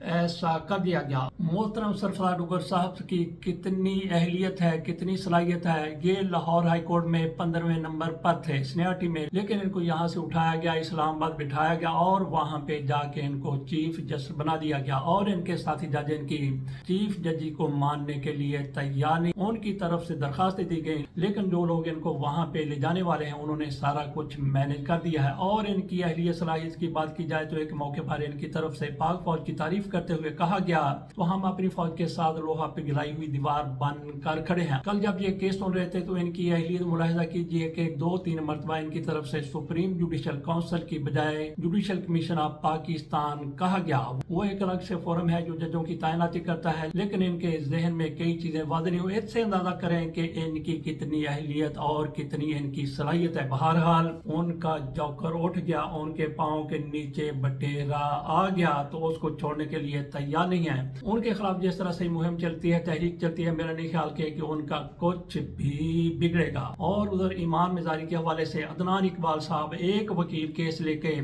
ایسا کر دیا گیا۔ محترم سرفراز ڈگر صاحب کی کتنی اہلیت ہے، کتنی صلاحیت ہے، یہ لاہور ہائی کورٹ میں 15ویں نمبر پر تھے سینیارٹی میں، لیکن ان کو یہاں سے اٹھایا گیا، اسلام آباد بٹھایا گیا اور وہاں پہ جا کے ان کو چیف جسٹس بنا دیا گیا، اور ان کے ساتھی جج ان کی چیف ججی کو ماننے کے لیے تیار نہیں۔ ان کی طرف سے درخواست دی گئی، لیکن جو لوگ ان کو وہاں پہ لے جانے والے ہیں انہوں نے سارا کچھ مینج کر دیا ہے۔ اور ان کی اہلیت صلاحیت کی بات کی جائے تو ایک موقع پر ان کی طرف سے پاک فوج کی تعریف کرتے ہوئے کہا گیا تو ہم اپنی فوج کے ساتھ لوہا پگھلائی ہوئی دیوار بن کر کھڑے ہیں۔ کل جب یہ کیس سن رہے تھے تو ان کی اہلیت ملاحظہ کیجئے کہ 2-3 مرتبہ ان کی طرف سے سپریم جوڈیشل کونسل کی بجائے جوڈیشل کمیشن آف پاکستان کہا گیا۔ وہ ایک الگ سے فورم ہے جو ججوں کی تعیناتی کرتا ہے، لیکن ان کے ذہن میں کئی چیزیں واضح نہیں ہوئی۔ اس سے اندازہ کریں کہ ان کی کتنی اہلیت اور کتنی ان کی صلاحیت ہے۔ بہرحال ان کا جوکر اٹھ گیا، ان کے پاؤں کے نیچے بٹیرا آ گیا تو اس کو چھوڑنے کے لیے تیار نہیں ہے۔ ان کے خلاف جس طرح سے مہم چلتی ہے، تحریک چلتی ہے، میرا نہیں خیال کہ ان کا کچھ بھی بگڑے گا۔ اور ادھر ایمان مزاری کے حوالے سے عدنان اقبال صاحب ایک وکیل کیس لے کے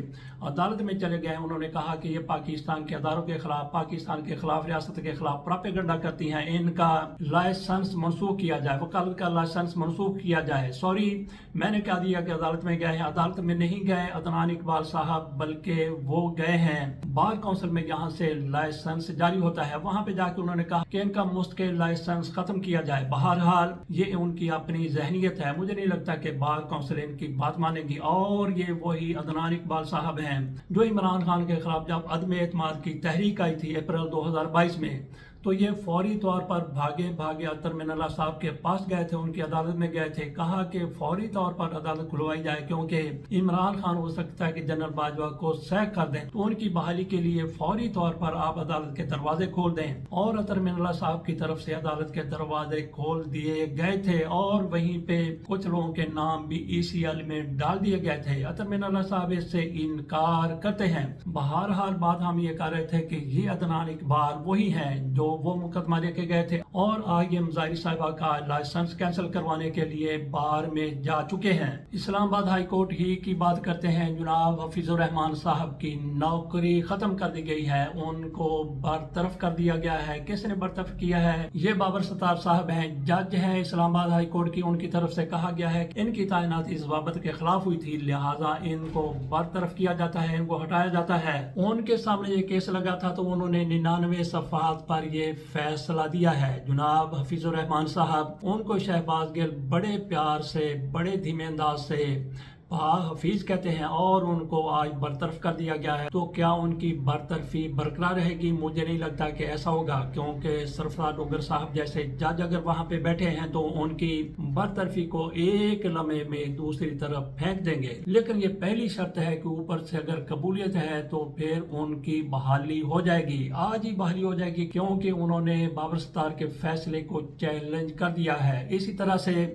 عدالت میں چلے گئے۔ انہوں نے کہا کہ یہ پاکستان کے اداروں کے خلاف، پاکستان کے خلاف، ریاست کے خلاف پراپیگنڈا کرتی ہیں، ان کا لائسنس منسوخ کیا جائے، وکالت کا لائسنس منسوخ کیا جائے۔ سوری، میں نے کہہ دیا کہ عدالت میں گئے ہیں، عدالت میں نہیں گئے عدنان اقبال صاحب، بلکہ وہ گئے ہیں بار کونسل میں، یہاں سے لائسنس جاری ہوتا ہے، وہاں پہ جا کے انہوں نے کہا کہ ان کا مستقل لائسنس ختم کیا جائے۔ بہرحال یہ ان کی اپنی ذہنیت ہے، مجھے نہیں لگتا کہ بار کونسل ان کی بات مانے گی۔ اور یہ وہی عدنان اقبال صاحب ہیں جو عمران خان کے خلاف جب عدم اعتماد کی تحریک آئی تھی اپریل 2022 میں، تو یہ فوری طور پر بھاگے اطہر من اللہ صاحب کے پاس گئے تھے، ان کی عدالت میں گئے تھے، کہا کہ فوری طور پر عدالت کھلوائی جائے کیونکہ عمران خان ہو سکتا ہے کہ جنرل باجوہ کو سیک کر دیں، تو ان کی بحالی کے لیے فوری طور پر آپ عدالت کے دروازے کھول دیں۔ اور اطہر من اللہ صاحب کی طرف سے عدالت کے دروازے کھول دیے گئے تھے اور وہیں پہ کچھ لوگوں کے نام بھی ECL میں ڈال دیے گئے تھے۔ اطہر من اللہ صاحب اس سے انکار کرتے ہیں۔ بہرحال بات ہم یہ کر رہے تھے کہ یہ عدنان اقبال وہی ہیں جو وہ مقدمہ لے کے گئے تھے اور آج یہ مظاہری صاحبہ کا لائسنس کینسل کروانے کے لیے بار میں جا چکے ہیں۔ اسلام آباد ہائی کورٹ ہی کی بات کرتے ہیں، جناب حفیظ الرحمان صاحب کی نوکری ختم کر دی گئی ہے، ان کو برطرف کر دیا گیا ہے۔ کس نے برطرف کیا ہے؟ یہ بابر ستار صاحب ہیں، جج ہیں اسلام آباد ہائی کورٹ کی، ان کی طرف سے کہا گیا ہے کہ ان کی تعیناتی ضوابط کے خلاف ہوئی تھی، لہٰذا ان کو برطرف کیا جاتا ہے، ان کو ہٹایا جاتا ہے۔ ان کے سامنے یہ کیس لگا تھا تو انہوں نے 99 صفحات پر یہ فیصلہ دیا ہے۔ جناب حفیظ الرحمان صاحب، ان کو شہباز گل بڑے پیار سے، بڑے دھیمے انداز سے حفیظ کہتے ہیں اور ان کو آج برطرف کر دیا گیا ہے، تو کیا ان کی برطرفی برقرار رہے گی؟ مجھے نہیں لگتا کہ ایسا ہوگا، کیونکہ سرفراز ڈگر صاحب جیسے جج اگر وہاں پہ بیٹھے ہیں تو ان کی برطرفی کو ایک لمحے میں دوسری طرف پھینک دیں گے۔ لیکن یہ پہلی شرط ہے کہ اوپر سے اگر قبولیت ہے تو پھر ان کی بحالی ہو جائے گی، آج ہی بحالی ہو جائے گی، کیونکہ انہوں نے بابر ستار کے فیصلے کو چیلنج کر دیا ہے۔ اسی طرح سے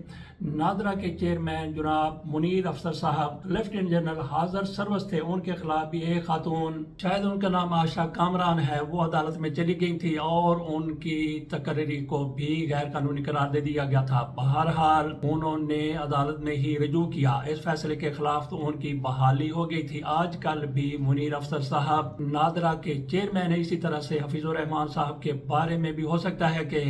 نادرا کے چیئرمین جناب منیر افسر صاحب لیفٹیننٹ جنرل حاضر سروس تھے، ان کے خلاف بھی ایک خاتون، شاید ان کا نام آشا کامران ہے، وہ عدالت میں چلی گئی تھی اور ان کی تقرری کو بھی غیر قانونی قرار دے دیا گیا تھا۔ بہرحال انہوں نے عدالت میں ہی رجوع کیا اس فیصلے کے خلاف، تو ان کی بحالی ہو گئی تھی۔ آج کل بھی منیر افسر صاحب نادرا کے چیئرمین ہیں، اسی طرح سے حفیظ الرحمان صاحب کے بارے میں بھی ہو سکتا ہے کہ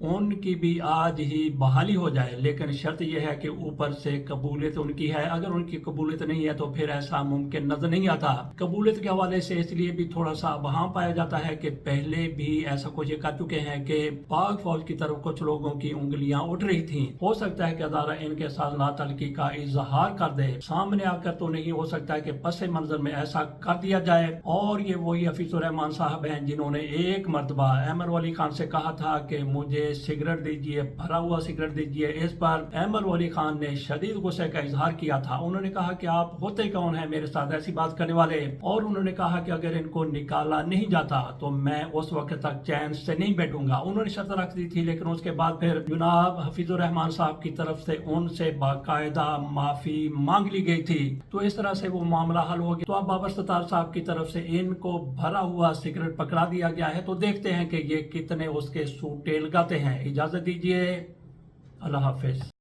ان کی بھی آج ہی بحالی ہو جائے، لیکن شرط یہ ہے کہ اوپر سے قبولیت ان کی ہے۔ اگر ان کی قبولیت نہیں ہے تو پھر ایسا ممکن نظر نہیں آتا۔ قبولیت کے حوالے سے اس لیے بھی تھوڑا سا ابہام پایا جاتا ہے کہ پہلے بھی ایسا کچھ کر چکے ہیں کہ پاک فوج کی طرف کچھ لوگوں کی انگلیاں اٹھ رہی تھیں۔ ہو سکتا ہے کہ ادارہ ان کے ساتھ لا تعلقی کا اظہار کر دے، سامنے آ کر تو نہیں، ہو سکتا ہے کہ پس منظر میں ایسا کر دیا جائے۔ اور یہ وہی حفیظ الرحمان صاحب ہیں جنہوں نے ایک مرتبہ احمد ولی خان سے کہا تھا کہ مجھے سگریٹ دیجئے، بھرا ہوا سگریٹ دیجئے۔ اس پر احمد ولی خان نے شدید غصے کا اظہار کیا تھا، انہوں نے کہا کہ آپ ہوتے کون ہیں میرے ساتھ ایسی بات کرنے والے، اور انہوں نے کہا کہ اگر ان کو نکالا نہیں جاتا تو میں اس وقت تک چین سے نہیں بیٹھوں گا۔ انہوں نے شرط رکھ دی تھی، لیکن اس کے بعد پھر جناب حفیظ الرحمان صاحب کی طرف سے ان سے باقاعدہ معافی مانگ لی گئی تھی، تو اس طرح سے وہ معاملہ حل ہو گیا۔ تو اب بابر ستار صاحب کی طرف سے ان کو بھرا ہوا سگریٹ پکڑا دیا گیا ہے، تو دیکھتے ہیں کہ یہ کتنے اس کے سوٹے لگاتے ہیں۔ اجازت دیجیے، اللہ حافظ۔